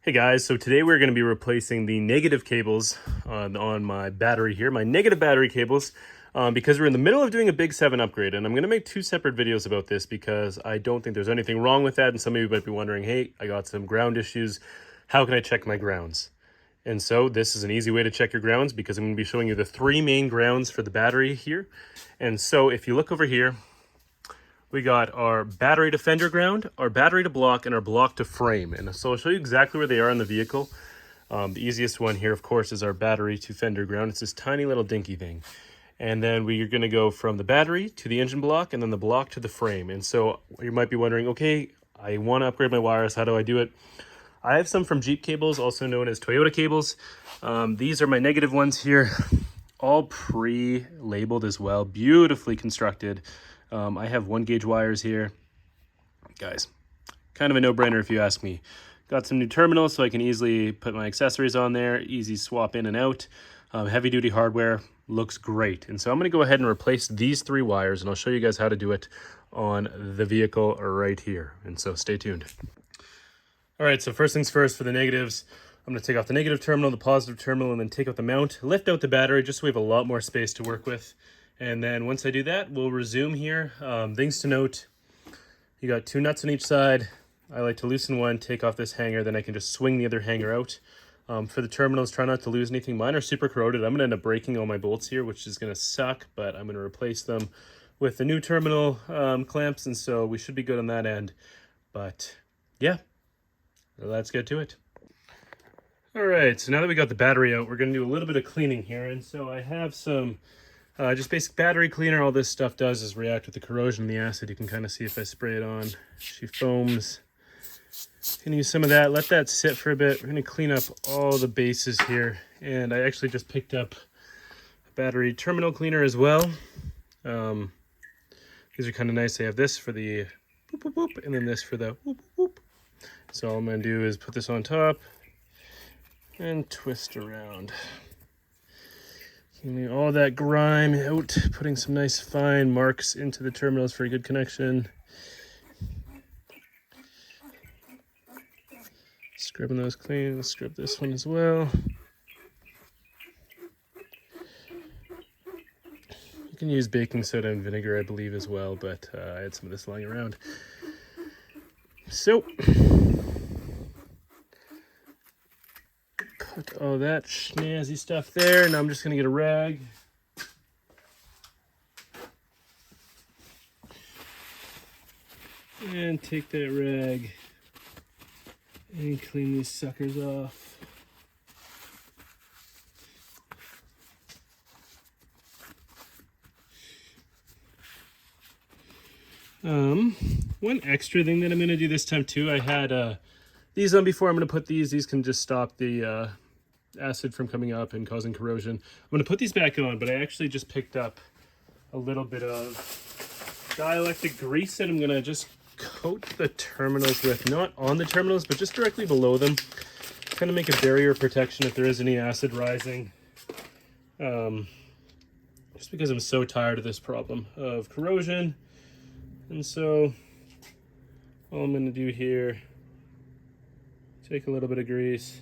Hey guys, so today we're going to be replacing the negative cables on my battery here, my negative battery cables, because we're in the middle of doing a Big 7 upgrade, and I'm going to make two separate videos about this because I don't think there's anything wrong with that, and some of you might be wondering, hey, I got some ground issues, how can I check my grounds? And so this is an easy way to check your grounds because I'm going to be showing you the three main grounds for the battery here. And so if you look over here, we got our battery to fender ground, our battery to block, and our block to frame. And so I'll show you exactly where they are in the vehicle. The easiest one here, of course, is our battery to fender ground. It's this tiny little dinky thing. And then we're going to go from the battery to the engine block and then the block to the frame. And so you might be wondering, okay, I want to upgrade my wires. How do I do it? I have some from Jeep cables, also known as Toyota cables. These are my negative ones here, all pre-labeled as well, beautifully constructed. I have 1 gauge wires here. Guys, kind of a no-brainer if you ask me. Got some new terminals so I can easily put my accessories on there, easy swap in and out. Heavy-duty hardware, looks great. And so I'm going to go ahead and replace these 3 wires, and I'll show you guys how to do it on the vehicle right here. And so stay tuned. All right, so first things first for the negatives. I'm going to take off the negative terminal, the positive terminal, and then take out the mount, lift out the battery just so we have a lot more space to work with. And then once I do that, we'll resume here. Things to note, you got 2 nuts on each side. I like to loosen one, take off this hanger, then I can just swing the other hanger out. For the terminals, try not to lose anything. Mine are super corroded. I'm gonna end up breaking all my bolts here, which is gonna suck, but I'm gonna replace them with the new terminal clamps, and so we should be good on that end. But yeah, let's get to it. All right, so now that we got the battery out, we're gonna do a little bit of cleaning here. And so I have some just basic battery cleaner. All this stuff does is react with the corrosion and the acid. You can kind of see if I spray it on. She foams. Gonna use some of that, let that sit for a bit. We're gonna clean up all the bases here. And I actually just picked up a battery terminal cleaner as well. These are kind of nice. They have this for the whoop, whoop, whoop, and then this for the whoop, whoop. So all I'm gonna do is put this on top and twist around. Getting all that grime out, putting some nice fine marks into the terminals for a good connection. Scrubbing those clean. Let's scrub this one as well. You can use baking soda and vinegar, I believe, as well, but I had some of this lying around. So, put all that snazzy stuff there. Now I'm just going to get a rag. And take that rag and clean these suckers off. One extra thing that I'm going to do this time too, I had these on before. I'm going to put these can just stop the acid from coming up and causing corrosion. I'm going to put these back on, but I actually just picked up a little bit of dielectric grease that I'm going to just coat the terminals with, not on the terminals, but just directly below them. Kind of make a barrier protection if there is any acid rising. Just because I'm so tired of this problem of corrosion. And so all I'm going to do here, take a little bit of grease,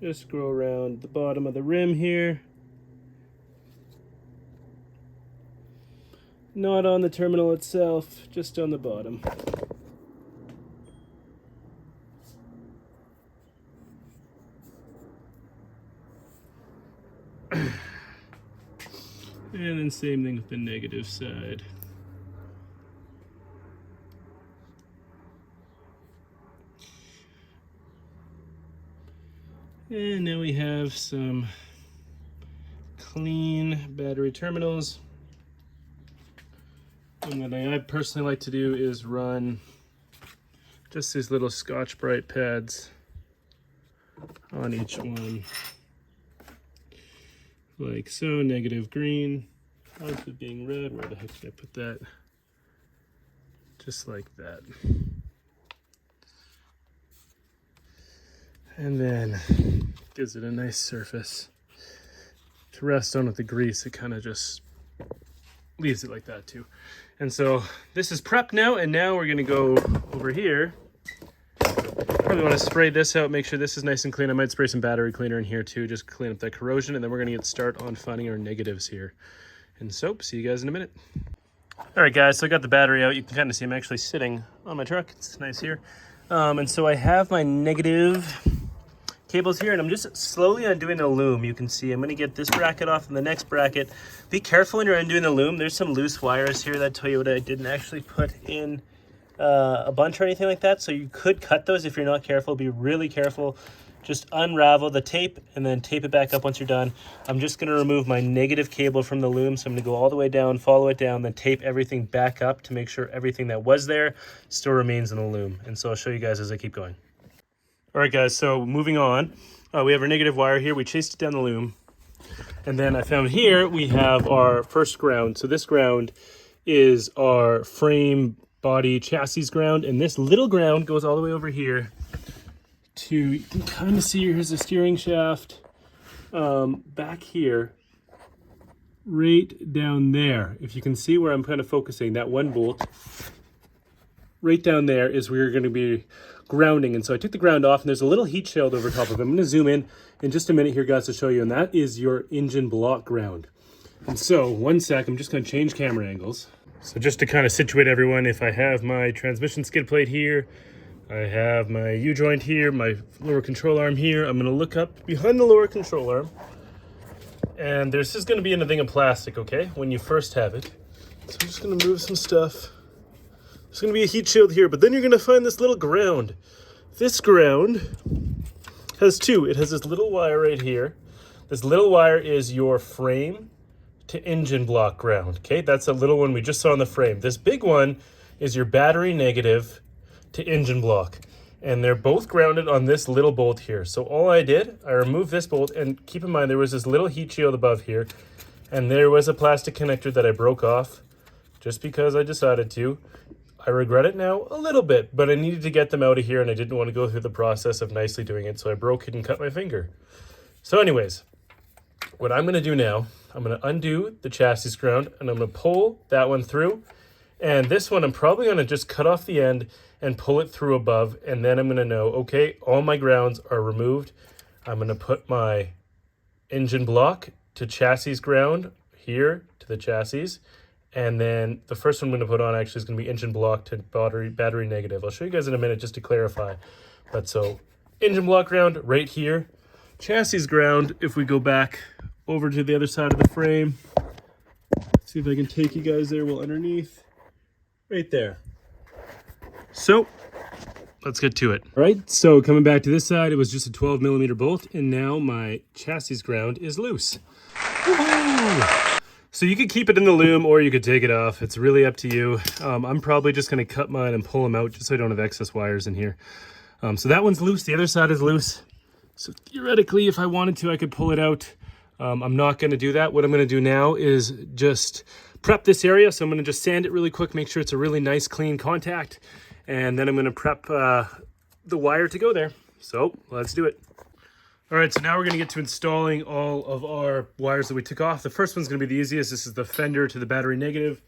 just go around the bottom of the rim here. Not on the terminal itself, just on the bottom. And then same thing with the negative side. And now we have some clean battery terminals. And what I personally like to do is run just these little Scotch-Brite pads on each one. Like so, negative green, positive being red. Where the heck did I put that? Just like that. And then gives it a nice surface to rest on with the grease. It kind of just leaves it like that too. And so this is prepped now, and now we're gonna go over here Probably want to spray this out, make sure this is nice and clean. I might spray some battery cleaner in here too, just clean up that corrosion, and then we're going to get started on finding our negatives here. And so, see you guys in a minute. All right, guys, so I got the battery out. You can kind of see I'm actually sitting on my truck. It's nice here. And so I have my negative cables here, and I'm just slowly undoing the loom. You can see I'm going to get this bracket off and the next bracket. Be careful when you're undoing the loom. There's some loose wires here that Toyota didn't actually put in a bunch or anything like that, so you could cut those if you're not careful. Be really careful. Just unravel the tape and then tape it back up once you're done. I'm just going to remove my negative cable from the loom, so I'm going to go all the way down, follow it down, then tape everything back up to make sure everything that was there still remains in the loom. And so I'll show you guys as I keep going. All right, guys, so moving on, we have our negative wire here. We chased it down the loom, and then I found here we have our first ground. So this ground is our frame body chassis ground, and this little ground goes all the way over here to, you can kind of see here's the steering shaft back here, right down there. If you can see where I'm kind of focusing, that one bolt right down there is where you're going to be grounding. And so I took the ground off, and there's a little heat shield over top of it. I'm going to zoom in just a minute here, guys, to show you, and that is your engine block ground. And so one sec, I'm just going to change camera angles. So just to kind of situate everyone, if I have my transmission skid plate here, I have my U-joint here, my lower control arm here, I'm going to look up behind the lower control arm, and there's just going to be a thing of plastic, okay, when you first have it. So I'm just going to move some stuff. There's going to be a heat shield here, but then you're going to find this little ground. This ground has two. It has this little wire right here. This little wire is your frame to engine block ground, okay? That's a little one we just saw on the frame. This big one is your battery negative to engine block, and they're both grounded on this little bolt here. So all I did, I removed this bolt, and keep in mind there was this little heat shield above here, and there was a plastic connector that I broke off just because I decided to. I regret it now a little bit, but I needed to get them out of here, and I didn't want to go through the process of nicely doing it, so I broke it and cut my finger. So anyways, what I'm going to do now, I'm going to undo the chassis ground, and I'm going to pull that one through. And this one, I'm probably going to just cut off the end and pull it through above. And then I'm going to know, okay, all my grounds are removed. I'm going to put my engine block to chassis ground here to the chassis. And then the first one I'm going to put on actually is going to be engine block to battery negative. I'll show you guys in a minute just to clarify. But so engine block ground right here. Chassis ground, if we go back over to the other side of the frame, see if I can take you guys there. Well, underneath, right there. So let's get to it. All right, so coming back to this side, it was just a 12mm bolt, and now my chassis ground is loose. Woohoo! So you could keep it in the loom or you could take it off. It's really up to you. I'm probably just going to cut mine and pull them out just so I don't have excess wires in here. So that one's loose. The other side is loose. So theoretically, if I wanted to, I could pull it out. I'm not going to do that. What I'm going to do now is just prep this area. So I'm going to just sand it really quick, make sure it's a really nice, clean contact. And then I'm going to prep the wire to go there. So let's do it. All right, so now we're going to get to installing all of our wires that we took off. The first one's going to be the easiest. This is the Fender to the battery negative.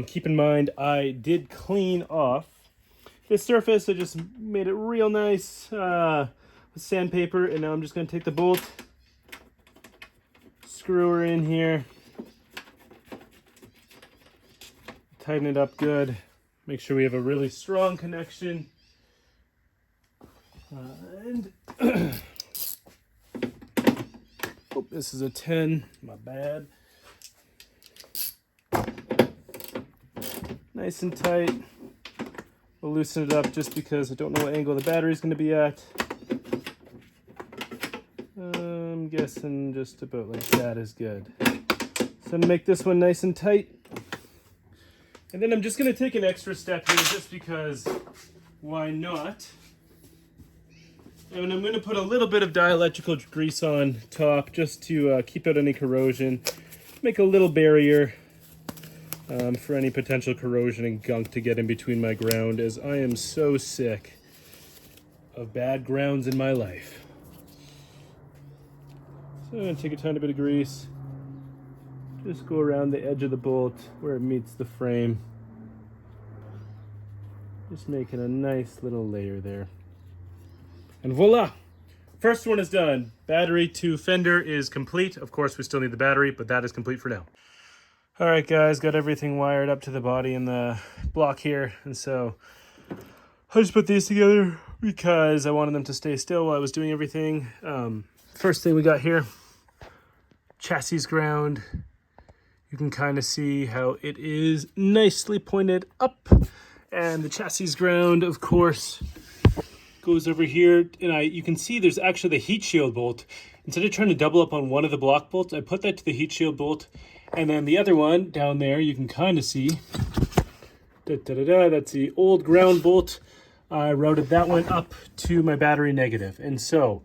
Keep in mind, I did clean off this surface. I just made it real nice with sandpaper. And now I'm just going to take the bolt, screw her in here, tighten it up good, make sure we have a really strong connection. And oh, this is a 10, my bad. Nice and tight. We'll loosen it up just because I don't know what angle the battery's going to be at. I'm guessing just about like that is good. So I'm going to make this one nice and tight. And then I'm just going to take an extra step here just because why not? And I'm going to put a little bit of dielectrical grease on top just to keep out any corrosion. Make a little barrier for any potential corrosion and gunk to get in between my ground, as I am so sick of bad grounds in my life. So I'm going to take a tiny bit of grease. Just go around the edge of the bolt where it meets the frame. Just making a nice little layer there. And voila! First one is done. Battery to Fender is complete. Of course, we still need the battery, but that is complete for now. All right, guys, got everything wired up to the body and the block here. And so I just put these together because I wanted them to stay still while I was doing everything. First thing we got here, chassis ground. You can kind of see how it is nicely pointed up. And the chassis ground, of course, goes over here. And you can see there's actually the heat shield bolt. Instead of trying to double up on one of the block bolts, I put that to the heat shield bolt. And then the other one down there, you can kind of see, that's the old ground bolt. I routed that one up to my battery negative. And so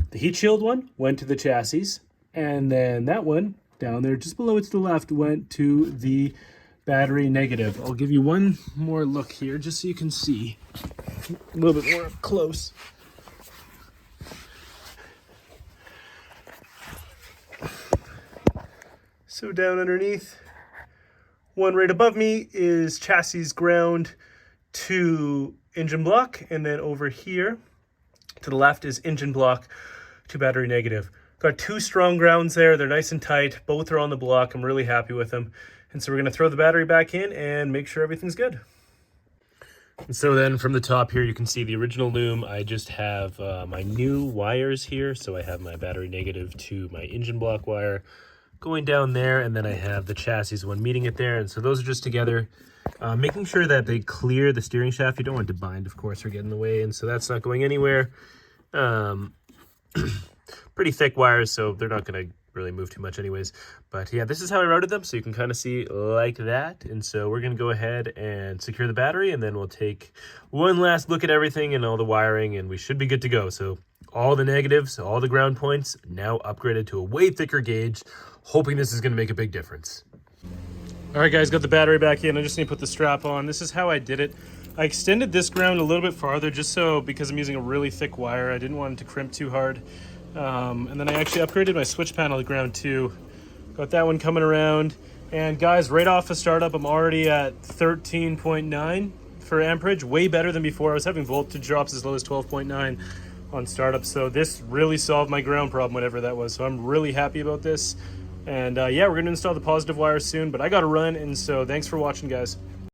the heat shield one went to the chassis. And then that one down there, just below it to the left, went to the battery negative. I'll give you one more look here just so you can see a little bit more up close. So down underneath, one right above me is chassis ground to engine block, and then over here to the left is engine block to battery negative. Got two strong grounds there. They're nice and tight. Both are on the block. I'm really happy with them. And so we're going to throw the battery back in and make sure everything's good. And so then from the top here, you can see the original Loom. I just have my new wires here. So I have my battery negative to my engine block wire going down there, and then I have the chassis one meeting it there. And so those are just together, making sure that they clear the steering shaft. You don't want to bind, of course, or get in the way. And so that's not going anywhere. Pretty thick wires, so they're not going to really move too much anyways. But yeah, this is how I routed them, so you can kind of see like that. And so we're going to go ahead and secure the battery, and then we'll take one last look at everything and all the wiring, and we should be good to go. So all the negatives, all the ground points, now upgraded to a way thicker gauge, hoping this is going to make a big difference. All right, guys, got the battery back in. I just need to put the strap on. This is how I did it. I extended this ground a little bit farther just so, because I'm using a really thick wire, I didn't want it to crimp too hard. And then I actually upgraded my switch panel to ground too. Got that one coming around. And guys, right off the startup, I'm already at 13.9 for amperage, way better than before. I was having voltage drops as low as 12.9 on startup. So this really solved my ground problem, whatever that was. So I'm really happy about this. And yeah, we're going to install the positive wire soon, but I got to run. And so thanks for watching, guys.